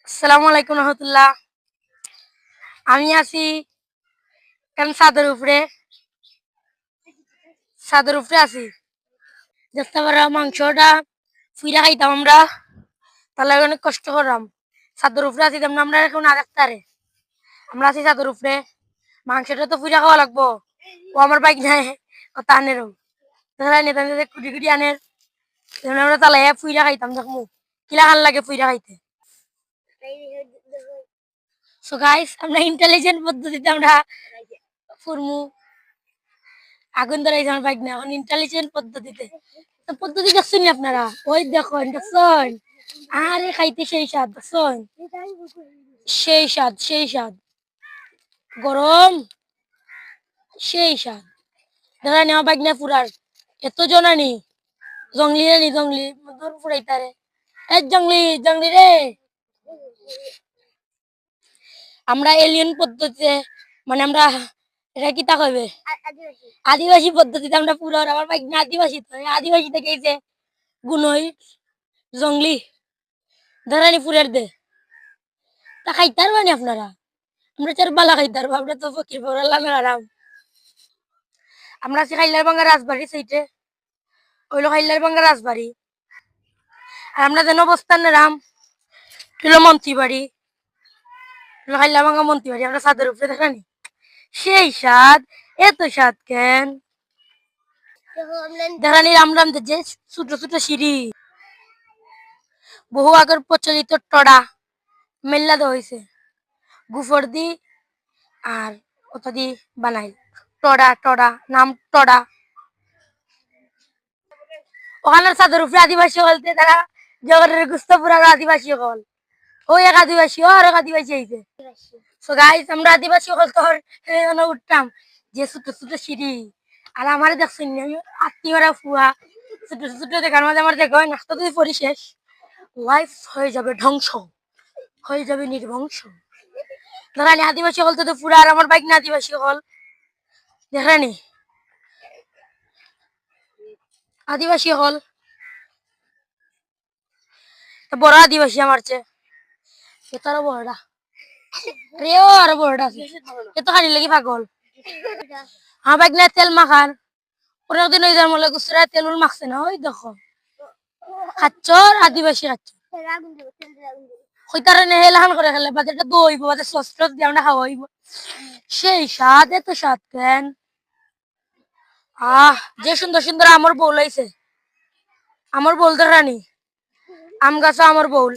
আসসালামু আলাইকুম রহমতুল্লাহ। আমি আছি কেন ছাদের উপরে আছি। দেখতে পারা মাংসটা ফুইরা খাইতাম আমরা, তাহলে অনেক কষ্ট করলাম। ছাদের উপরে আছি তেমন আমরা এখন না দেখতারে, আমরা আছি ছাদের উপরে। মাংসটা তো ফুইরা খাওয়া লাগবো। ও আমার বাইক নাই, ও টানেরও তাহলে নেতা নেতা কুটি কুটি আনের, তেমন আমরা তালাই ফুইরা খাইতাম। দেখমু কিলা খান লাগে ফুইরা খাইতে। সো গাইস, আমরা ইন্টেলিজেন্ট পদ্ধতিতে আমরা ফুরমু। আগুন ধরাইছে আমার বাইক না, এখন ইন্টেলিজেন্ট পদ্ধতিতে। তো পদ্ধতি দেখছেন নি আপনারা? ওই দেখুন, দেখছেন? আরে খাইতে সেই স্বাদ, দেখছেন? সেই স্বাদ, সেই স্বাদ। গরম সেই স্বাদ। দেখা নি আমার বাইক না ফুরার এত জনানি। জঙ্গলি রে নি, জঙ্গলি দূর ফুরাইতারে। এই জঙ্গলি, জঙ্গলি রে। আমরা এলিয়েন পদ্ধতিতে, মানে আমরা এটা কি তা কইবে, আদিবাসী পদ্ধতিতে আমরা পুরো, আমার বাইক না আদিবাসী, তো আদিবাসী থেকে এই যে গুনই জঙ্গলি ধরানি ফুরের দে তা খাইতে পারবেন আপনারা? আমরা চার বালা খাইতে পারবো, আমরা তো ফকির পড়ালাম আরাম। আমরা আছি খাইলার বাঙ্গা রাজবাড়ি সাইটে, ওইলো খাইলার বাঙ্গা রাজবাড়ি। আর আমরা যেন অবস্থান রাম হলো মন্ত্রী বাড়ি, হলো খাইলার বাঙ্গা মন্ত্রী বাড়ি। আমরা ছাদের উপরে দেখানি সেই স্বাদ, এত স্বাদ কেন দেখানি। রামরাম যে ছোট ছোট সিঁড়ি, বহু আগের প্রচলিত টড়া মেল্লা দেওয়া হয়েছে গুফর দি, আর ওটা দি বানাই টড়া। টড়া নাম টড়া। ওখানে ছাদের উপরে আদিবাসী বলতে তারা জগরের গুস্তপুর আদিবাসী হল। ওই এক আদিবাসী, ও আর এক আদিবাসী আইছে। সো গাইস, আমরা আদিবাসী হল তো উঠতাম যে ছোট ছোট সিঁড়ি। আর আমার দেখছেন আমি আত্মীয়রা ফুয়া ছোট ছোট দেখার মাঝে আমার দেখো নাস্তা তুই পরিশেষ, লাইফ হয়ে যাবে ধ্বংস, হয়ে যাবে নির্বংশ। দেখানি আদিবাসী হল তো পুরা, আর আমার বাইক না আদিবাসী হল। দেখানি আদিবাসী হল বড় আদিবাসী আমার চেয়ে, তারও বড়টা রেও আরো বড়টা আছে। এত খালি লাগি পাগল। আমার বাইক না তেল মাখার অনেকদিন ওই যার মলে গুছরা তেল মাখছে না, ওই দেখো খাচ্চর আদিবাসী খাচ্চর হইতারে নেহেলাহান করে খেলে বাজারটা দইব, বাজার সস টস দিয়ে আমরা খাওয়া হইব। সেই স্বাদ, এত স্বাদ কেন। যে সুন্দর সুন্দর আমার বউল হয়েছে, আমার বউল রানী আম গাছ আমার বউল।